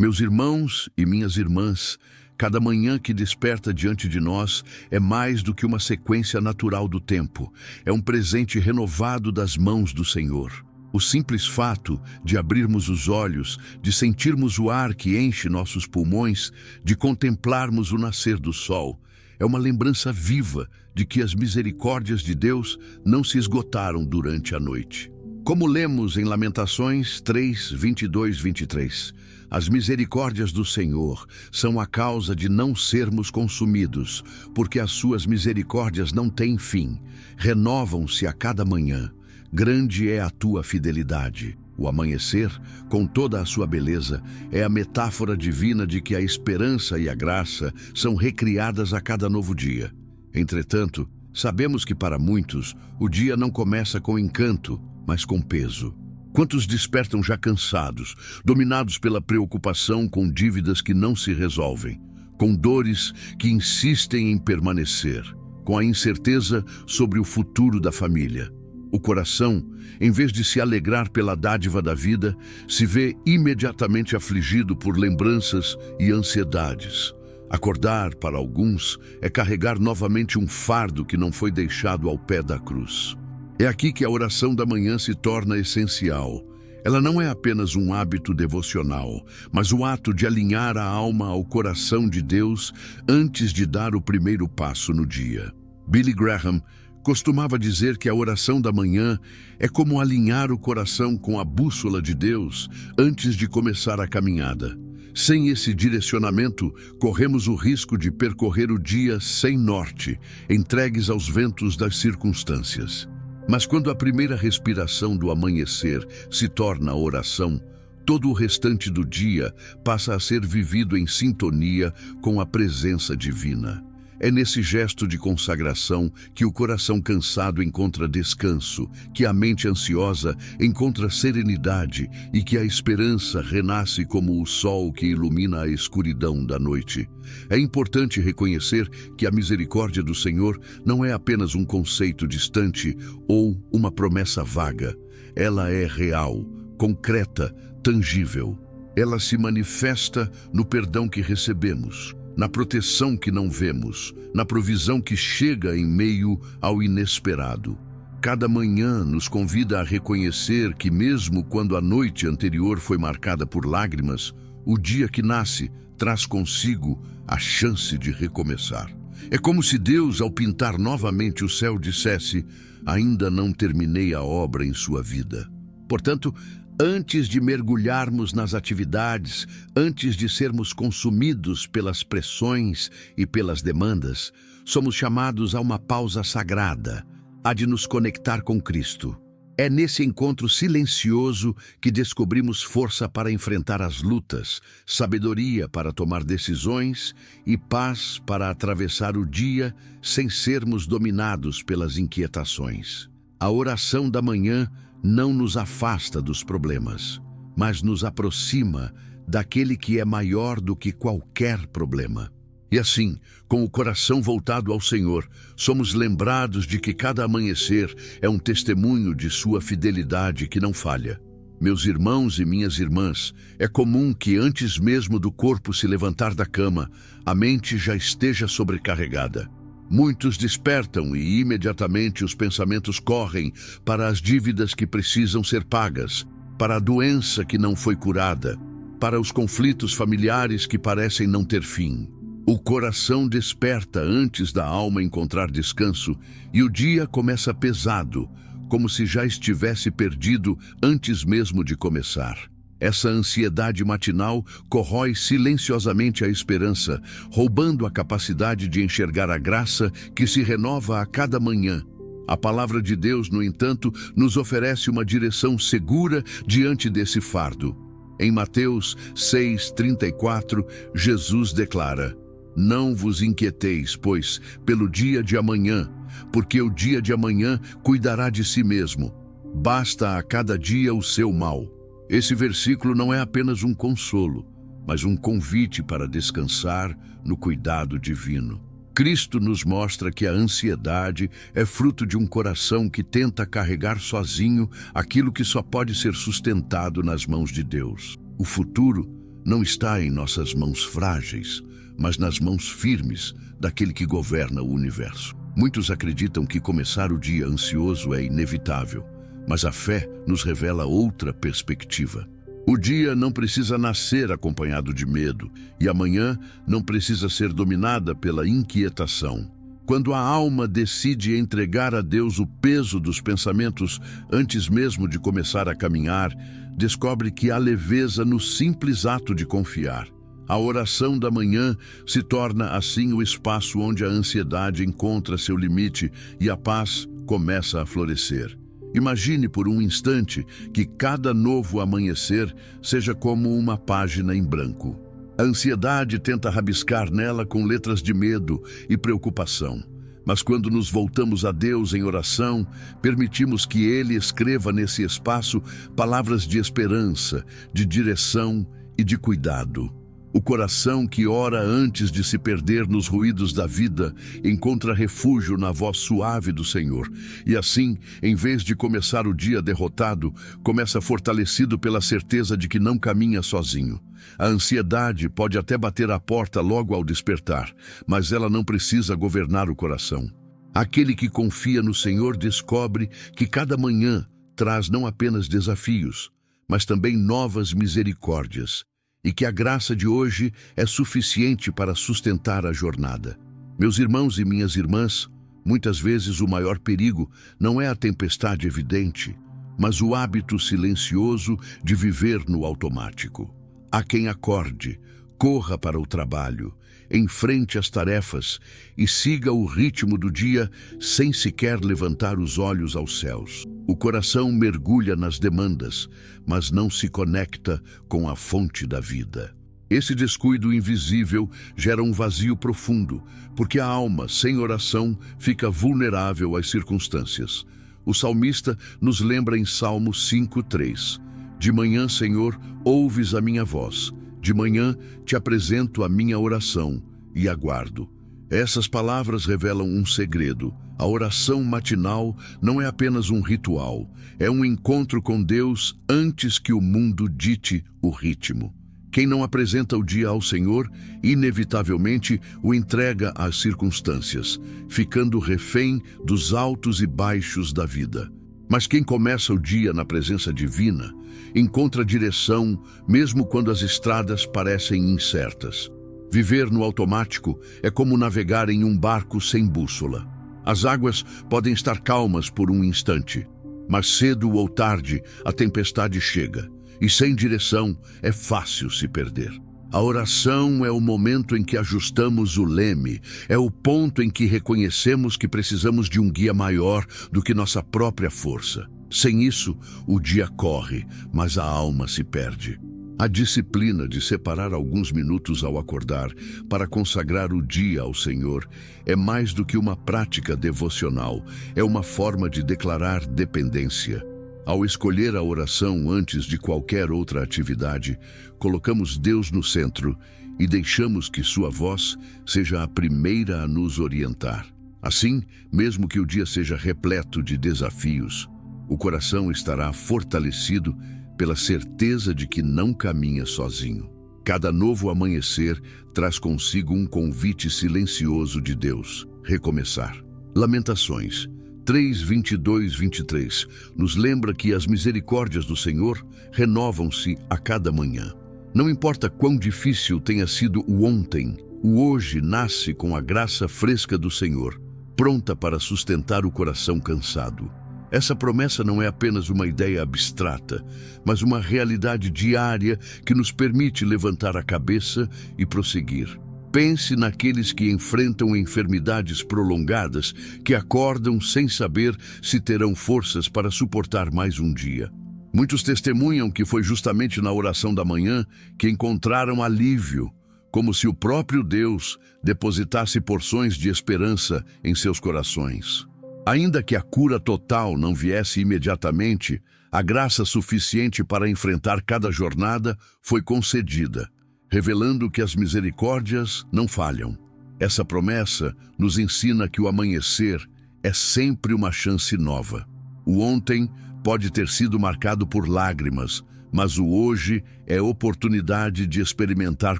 Meus irmãos e minhas irmãs, cada manhã que desperta diante de nós é mais do que uma sequência natural do tempo. É um presente renovado das mãos do Senhor. O simples fato de abrirmos os olhos, de sentirmos o ar que enche nossos pulmões, de contemplarmos o nascer do sol, é uma lembrança viva de que as misericórdias de Deus não se esgotaram durante a noite. Como lemos em Lamentações 3, 22, 23, as misericórdias do Senhor são a causa de não sermos consumidos, porque as suas misericórdias não têm fim, renovam-se a cada manhã. Grande é a tua fidelidade. O amanhecer, com toda a sua beleza, é a metáfora divina de que a esperança e a graça são recriadas a cada novo dia. Entretanto, sabemos que para muitos, o dia não começa com encanto, mas com peso. Quantos despertam já cansados, dominados pela preocupação com dívidas que não se resolvem, com dores que insistem em permanecer, com a incerteza sobre o futuro da família. O coração, em vez de se alegrar pela dádiva da vida, se vê imediatamente afligido por lembranças e ansiedades. Acordar, para alguns, é carregar novamente um fardo que não foi deixado ao pé da cruz. É aqui que a oração da manhã se torna essencial. Ela não é apenas um hábito devocional, mas o ato de alinhar a alma ao coração de Deus antes de dar o primeiro passo no dia. Billy Graham costumava dizer que a oração da manhã é como alinhar o coração com a bússola de Deus antes de começar a caminhada. Sem esse direcionamento, corremos o risco de percorrer o dia sem norte, entregues aos ventos das circunstâncias. Mas quando a primeira respiração do amanhecer se torna oração, todo o restante do dia passa a ser vivido em sintonia com a presença divina. É nesse gesto de consagração que o coração cansado encontra descanso, que a mente ansiosa encontra serenidade e que a esperança renasce como o sol que ilumina a escuridão da noite. É importante reconhecer que a misericórdia do Senhor não é apenas um conceito distante ou uma promessa vaga. Ela é real, concreta, tangível. Ela se manifesta no perdão que recebemos, na proteção que não vemos, na provisão que chega em meio ao inesperado. Cada manhã nos convida a reconhecer que mesmo quando a noite anterior foi marcada por lágrimas, o dia que nasce traz consigo a chance de recomeçar. É como se Deus, ao pintar novamente o céu, dissesse: ainda não terminei a obra em sua vida. Portanto, antes de mergulharmos nas atividades, antes de sermos consumidos pelas pressões e pelas demandas, somos chamados a uma pausa sagrada, a de nos conectar com Cristo. É nesse encontro silencioso que descobrimos força para enfrentar as lutas, sabedoria para tomar decisões e paz para atravessar o dia sem sermos dominados pelas inquietações. A oração da manhã não nos afasta dos problemas, mas nos aproxima daquele que é maior do que qualquer problema. E assim, com o coração voltado ao Senhor, somos lembrados de que cada amanhecer é um testemunho de sua fidelidade que não falha. Meus irmãos e minhas irmãs, é comum que antes mesmo do corpo se levantar da cama, a mente já esteja sobrecarregada. Muitos despertam e imediatamente os pensamentos correm para as dívidas que precisam ser pagas, para a doença que não foi curada, para os conflitos familiares que parecem não ter fim. O coração desperta antes da alma encontrar descanso e o dia começa pesado, como se já estivesse perdido antes mesmo de começar. Essa ansiedade matinal corrói silenciosamente a esperança, roubando a capacidade de enxergar a graça que se renova a cada manhã. A palavra de Deus, no entanto, nos oferece uma direção segura diante desse fardo. Em Mateus 6:34, Jesus declara: não vos inquieteis, pois, pelo dia de amanhã, porque o dia de amanhã cuidará de si mesmo. Basta a cada dia o seu mal. Esse versículo não é apenas um consolo, mas um convite para descansar no cuidado divino. Cristo nos mostra que a ansiedade é fruto de um coração que tenta carregar sozinho aquilo que só pode ser sustentado nas mãos de Deus. O futuro não está em nossas mãos frágeis, mas nas mãos firmes daquele que governa o universo. Muitos acreditam que começar o dia ansioso é inevitável, mas a fé nos revela outra perspectiva. O dia não precisa nascer acompanhado de medo, e a manhã não precisa ser dominada pela inquietação. Quando a alma decide entregar a Deus o peso dos pensamentos antes mesmo de começar a caminhar, descobre que há leveza no simples ato de confiar. A oração da manhã se torna assim o espaço onde a ansiedade encontra seu limite e a paz começa a florescer. Imagine por um instante que cada novo amanhecer seja como uma página em branco. A ansiedade tenta rabiscar nela com letras de medo e preocupação. Mas quando nos voltamos a Deus em oração, permitimos que Ele escreva nesse espaço palavras de esperança, de direção e de cuidado. O coração que ora antes de se perder nos ruídos da vida encontra refúgio na voz suave do Senhor. E assim, em vez de começar o dia derrotado, começa fortalecido pela certeza de que não caminha sozinho. A ansiedade pode até bater à porta logo ao despertar, mas ela não precisa governar o coração. Aquele que confia no Senhor descobre que cada manhã traz não apenas desafios, mas também novas misericórdias, e que a graça de hoje é suficiente para sustentar a jornada. Meus irmãos e minhas irmãs, muitas vezes o maior perigo não é a tempestade evidente, mas o hábito silencioso de viver no automático. Há quem acorde, corra para o trabalho, enfrente as tarefas e siga o ritmo do dia sem sequer levantar os olhos aos céus. O coração mergulha nas demandas, mas não se conecta com a fonte da vida. Esse descuido invisível gera um vazio profundo, porque a alma, sem oração, fica vulnerável às circunstâncias. O salmista nos lembra em Salmo 5:3. De manhã, Senhor, ouves a minha voz. De manhã te apresento a minha oração e aguardo. Essas palavras revelam um segredo. A oração matinal não é apenas um ritual, é um encontro com Deus antes que o mundo dite o ritmo. Quem não apresenta o dia ao Senhor, inevitavelmente o entrega às circunstâncias, ficando refém dos altos e baixos da vida. Mas quem começa o dia na presença divina, encontra direção mesmo quando as estradas parecem incertas. Viver no automático é como navegar em um barco sem bússola. As águas podem estar calmas por um instante, mas cedo ou tarde a tempestade chega, e sem direção é fácil se perder. A oração é o momento em que ajustamos o leme, é o ponto em que reconhecemos que precisamos de um guia maior do que nossa própria força. Sem isso, o dia corre, mas a alma se perde. A disciplina de separar alguns minutos ao acordar para consagrar o dia ao Senhor é mais do que uma prática devocional, é uma forma de declarar dependência. Ao escolher a oração antes de qualquer outra atividade, colocamos Deus no centro e deixamos que sua voz seja a primeira a nos orientar. Assim, mesmo que o dia seja repleto de desafios, o coração estará fortalecido pela certeza de que não caminha sozinho. Cada novo amanhecer traz consigo um convite silencioso de Deus: recomeçar. Lamentações 3:22-23 nos lembra que as misericórdias do Senhor renovam-se a cada manhã. Não importa quão difícil tenha sido o ontem, o hoje nasce com a graça fresca do Senhor, pronta para sustentar o coração cansado. Essa promessa não é apenas uma ideia abstrata, mas uma realidade diária que nos permite levantar a cabeça e prosseguir. Pense naqueles que enfrentam enfermidades prolongadas, que acordam sem saber se terão forças para suportar mais um dia. Muitos testemunham que foi justamente na oração da manhã que encontraram alívio, como se o próprio Deus depositasse porções de esperança em seus corações. Ainda que a cura total não viesse imediatamente, a graça suficiente para enfrentar cada jornada foi concedida, revelando que as misericórdias não falham. Essa promessa nos ensina que o amanhecer é sempre uma chance nova. O ontem pode ter sido marcado por lágrimas, mas o hoje é oportunidade de experimentar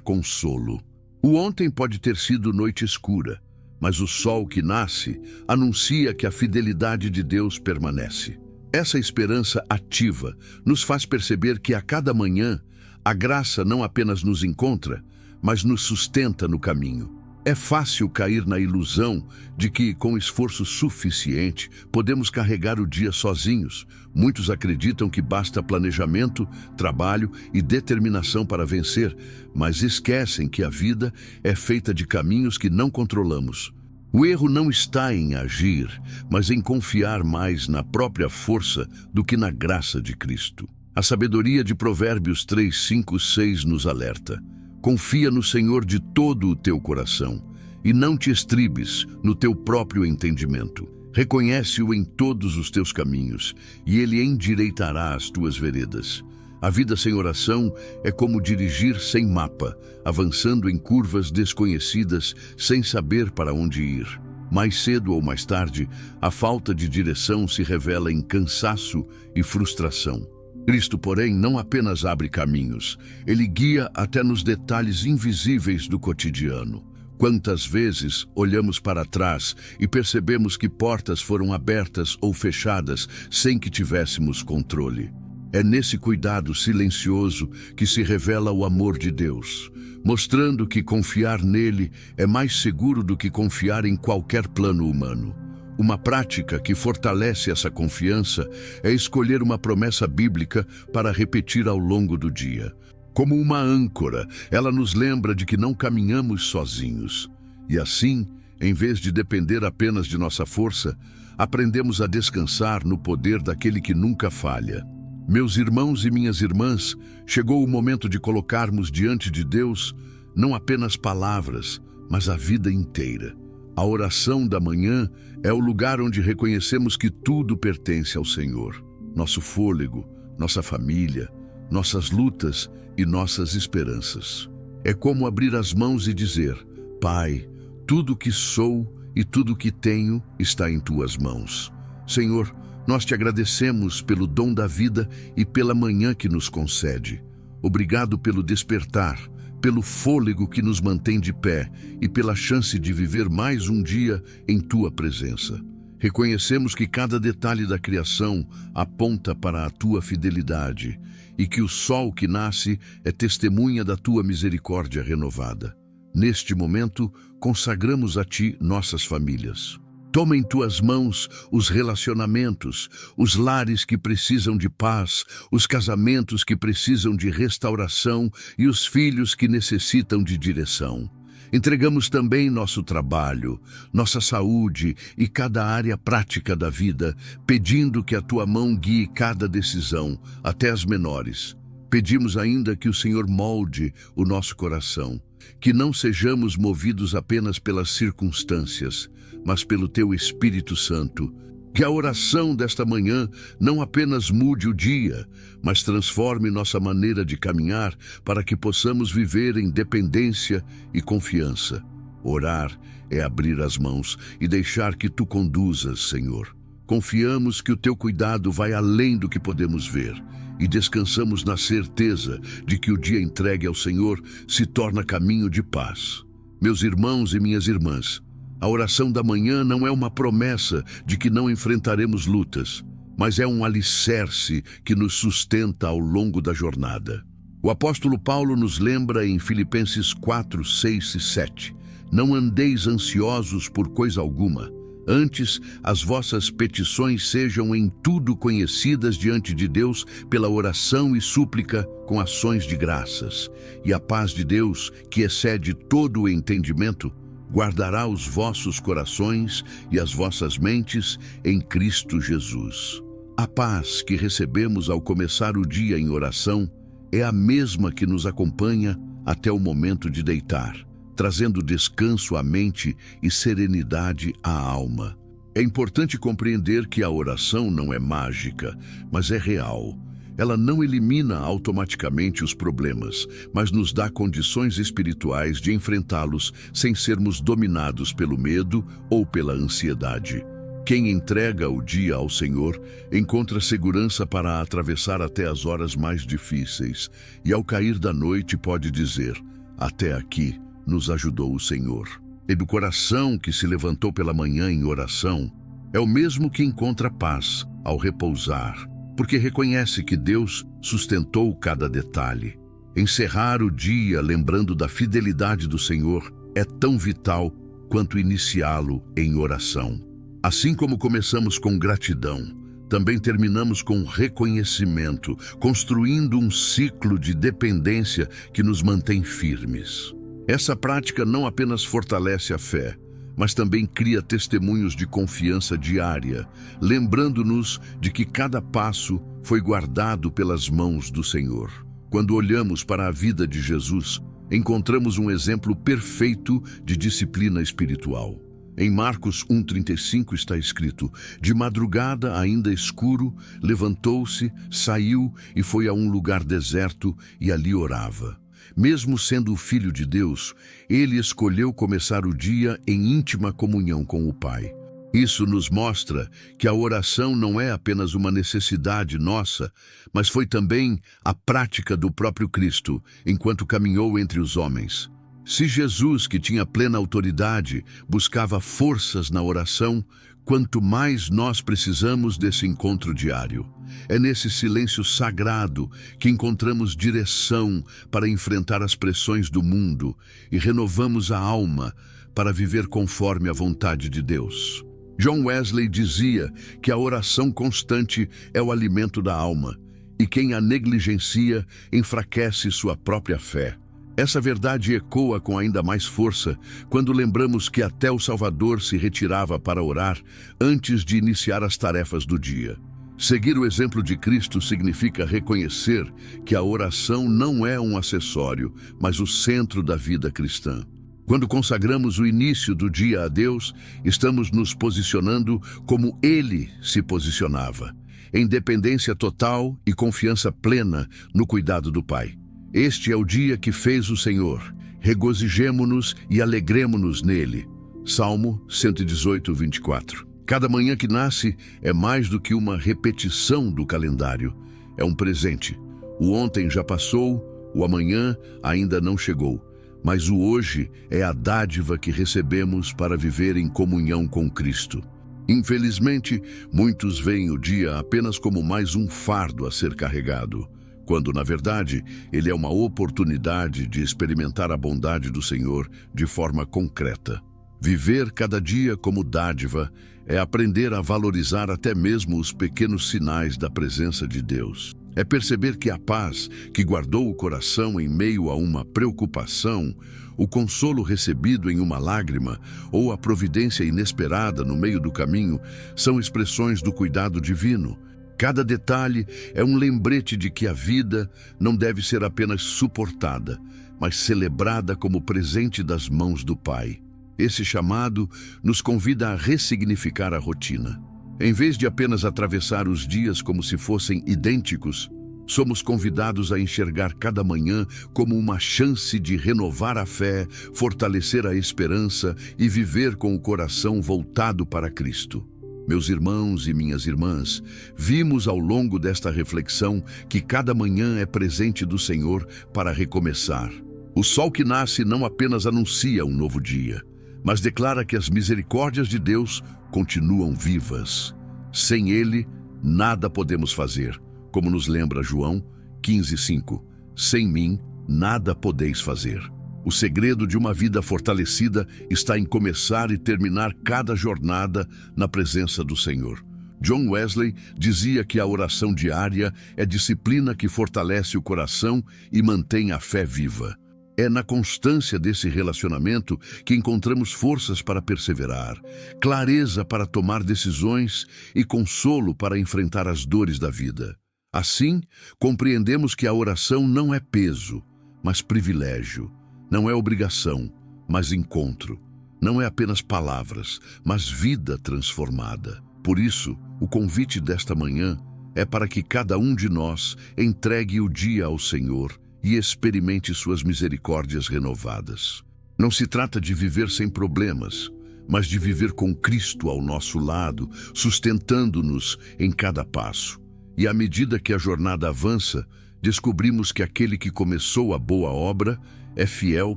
consolo. O ontem pode ter sido noite escura, mas o sol que nasce anuncia que a fidelidade de Deus permanece. Essa esperança ativa nos faz perceber que a cada manhã a graça não apenas nos encontra, mas nos sustenta no caminho. É fácil cair na ilusão de que, com esforço suficiente, podemos carregar o dia sozinhos. Muitos acreditam que basta planejamento, trabalho e determinação para vencer, mas esquecem que a vida é feita de caminhos que não controlamos. O erro não está em agir, mas em confiar mais na própria força do que na graça de Cristo. A sabedoria de Provérbios 3, 5, 6 nos alerta. Confia no Senhor de todo o teu coração e não te estribes no teu próprio entendimento. Reconhece-o em todos os teus caminhos e ele endireitará as tuas veredas. A vida sem oração é como dirigir sem mapa, avançando em curvas desconhecidas sem saber para onde ir. Mais cedo ou mais tarde, a falta de direção se revela em cansaço e frustração. Cristo, porém, não apenas abre caminhos, ele guia até nos detalhes invisíveis do cotidiano. Quantas vezes olhamos para trás e percebemos que portas foram abertas ou fechadas sem que tivéssemos controle? É nesse cuidado silencioso que se revela o amor de Deus, mostrando que confiar nele é mais seguro do que confiar em qualquer plano humano. Uma prática que fortalece essa confiança é escolher uma promessa bíblica para repetir ao longo do dia. Como uma âncora, ela nos lembra de que não caminhamos sozinhos. E assim, em vez de depender apenas de nossa força, aprendemos a descansar no poder daquele que nunca falha. Meus irmãos e minhas irmãs, chegou o momento de colocarmos diante de Deus não apenas palavras, mas a vida inteira. A oração da manhã é o lugar onde reconhecemos que tudo pertence ao Senhor. Nosso fôlego, nossa família, nossas lutas e nossas esperanças. É como abrir as mãos e dizer: Pai, tudo que sou e tudo que tenho está em tuas mãos. Senhor, nós te agradecemos pelo dom da vida e pela manhã que nos concede. Obrigado pelo despertar, pelo fôlego que nos mantém de pé e pela chance de viver mais um dia em tua presença. Reconhecemos que cada detalhe da criação aponta para a tua fidelidade e que o sol que nasce é testemunha da tua misericórdia renovada. Neste momento, consagramos a ti nossas famílias. Toma em tuas mãos os relacionamentos, os lares que precisam de paz, os casamentos que precisam de restauração e os filhos que necessitam de direção. Entregamos também nosso trabalho, nossa saúde e cada área prática da vida, pedindo que a tua mão guie cada decisão, até as menores. Pedimos ainda que o Senhor molde o nosso coração, que não sejamos movidos apenas pelas circunstâncias, mas pelo teu Espírito Santo. Que a oração desta manhã não apenas mude o dia, mas transforme nossa maneira de caminhar para que possamos viver em dependência e confiança. Orar é abrir as mãos e deixar que tu conduzas, Senhor. Confiamos que o teu cuidado vai além do que podemos ver e descansamos na certeza de que o dia entregue ao Senhor se torna caminho de paz. Meus irmãos e minhas irmãs, a oração da manhã não é uma promessa de que não enfrentaremos lutas, mas é um alicerce que nos sustenta ao longo da jornada. O apóstolo Paulo nos lembra em Filipenses 4, 6 e 7: Não andeis ansiosos por coisa alguma, antes as vossas petições sejam em tudo conhecidas diante de Deus pela oração e súplica com ações de graças. E a paz de Deus, que excede todo o entendimento, guardará os vossos corações e as vossas mentes em Cristo Jesus. A paz que recebemos ao começar o dia em oração é a mesma que nos acompanha até o momento de deitar, trazendo descanso à mente e serenidade à alma. É importante compreender que a oração não é mágica, mas é real. Ela não elimina automaticamente os problemas, mas nos dá condições espirituais de enfrentá-los sem sermos dominados pelo medo ou pela ansiedade. Quem entrega o dia ao Senhor encontra segurança para atravessar até as horas mais difíceis e, ao cair da noite, pode dizer: até aqui nos ajudou o Senhor. E do coração que se levantou pela manhã em oração é o mesmo que encontra paz ao repousar, porque reconhece que Deus sustentou cada detalhe. Encerrar o dia lembrando da fidelidade do Senhor é tão vital quanto iniciá-lo em oração. Assim como começamos com gratidão, também terminamos com reconhecimento, construindo um ciclo de dependência que nos mantém firmes. Essa prática não apenas fortalece a fé, mas também cria testemunhos de confiança diária, lembrando-nos de que cada passo foi guardado pelas mãos do Senhor. Quando olhamos para a vida de Jesus, encontramos um exemplo perfeito de disciplina espiritual. Em Marcos 1,35 está escrito: de madrugada, ainda escuro, levantou-se, saiu e foi a um lugar deserto e ali orava. Mesmo sendo o Filho de Deus, ele escolheu começar o dia em íntima comunhão com o Pai. Isso nos mostra que a oração não é apenas uma necessidade nossa, mas foi também a prática do próprio Cristo, enquanto caminhou entre os homens. Se Jesus, que tinha plena autoridade, buscava forças na oração, quanto mais nós precisamos desse encontro diário. É nesse silêncio sagrado que encontramos direção para enfrentar as pressões do mundo e renovamos a alma para viver conforme a vontade de Deus. John Wesley dizia que a oração constante é o alimento da alma, e quem a negligencia enfraquece sua própria fé. Essa verdade ecoa com ainda mais força quando lembramos que até o Salvador se retirava para orar antes de iniciar as tarefas do dia. Seguir o exemplo de Cristo significa reconhecer que a oração não é um acessório, mas o centro da vida cristã. Quando consagramos o início do dia a Deus, estamos nos posicionando como Ele se posicionava, em dependência total e confiança plena no cuidado do Pai. Este é o dia que fez o Senhor. Regozijemo-nos e alegremo-nos nele. Salmo 118, 24. Cada manhã que nasce é mais do que uma repetição do calendário. É um presente. O ontem já passou, o amanhã ainda não chegou. Mas o hoje é a dádiva que recebemos para viver em comunhão com Cristo. Infelizmente, muitos veem o dia apenas como mais um fardo a ser carregado, quando, na verdade, ele é uma oportunidade de experimentar a bondade do Senhor de forma concreta. Viver cada dia como dádiva é aprender a valorizar até mesmo os pequenos sinais da presença de Deus. É perceber que a paz que guardou o coração em meio a uma preocupação, o consolo recebido em uma lágrima ou a providência inesperada no meio do caminho são expressões do cuidado divino. Cada detalhe é um lembrete de que a vida não deve ser apenas suportada, mas celebrada como presente das mãos do Pai. Esse chamado nos convida a ressignificar a rotina. Em vez de apenas atravessar os dias como se fossem idênticos, somos convidados a enxergar cada manhã como uma chance de renovar a fé, fortalecer a esperança e viver com o coração voltado para Cristo. Meus irmãos e minhas irmãs, vimos ao longo desta reflexão que cada manhã é presente do Senhor para recomeçar. O sol que nasce não apenas anuncia um novo dia, mas declara que as misericórdias de Deus continuam vivas. Sem Ele, nada podemos fazer, como nos lembra João 15:5. Sem mim, nada podeis fazer. O segredo de uma vida fortalecida está em começar e terminar cada jornada na presença do Senhor. John Wesley dizia que a oração diária é disciplina que fortalece o coração e mantém a fé viva. É na constância desse relacionamento que encontramos forças para perseverar, clareza para tomar decisões e consolo para enfrentar as dores da vida. Assim, compreendemos que a oração não é peso, mas privilégio. Não é obrigação, mas encontro. Não é apenas palavras, mas vida transformada. Por isso, o convite desta manhã é para que cada um de nós entregue o dia ao Senhor e experimente suas misericórdias renovadas. Não se trata de viver sem problemas, mas de viver com Cristo ao nosso lado, sustentando-nos em cada passo. E à medida que a jornada avança, descobrimos que aquele que começou a boa obra é fiel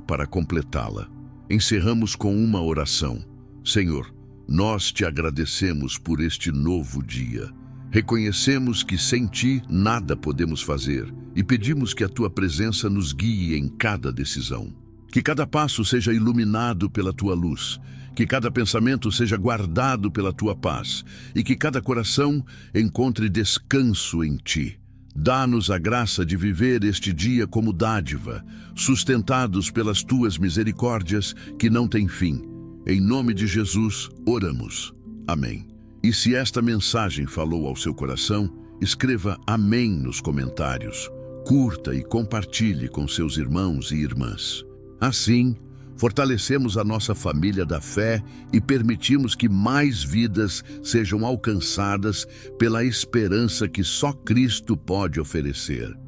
para completá-la. Encerramos com uma oração. Senhor, nós te agradecemos por este novo dia. Reconhecemos que sem ti nada podemos fazer e pedimos que a tua presença nos guie em cada decisão. Que cada passo seja iluminado pela tua luz, que cada pensamento seja guardado pela tua paz e que cada coração encontre descanso em ti. Dá-nos a graça de viver este dia como dádiva, sustentados pelas tuas misericórdias que não têm fim. Em nome de Jesus, oramos. Amém. E se esta mensagem falou ao seu coração, escreva amém nos comentários. Curta e compartilhe com seus irmãos e irmãs. Assim, fortalecemos a nossa família da fé e permitimos que mais vidas sejam alcançadas pela esperança que só Cristo pode oferecer.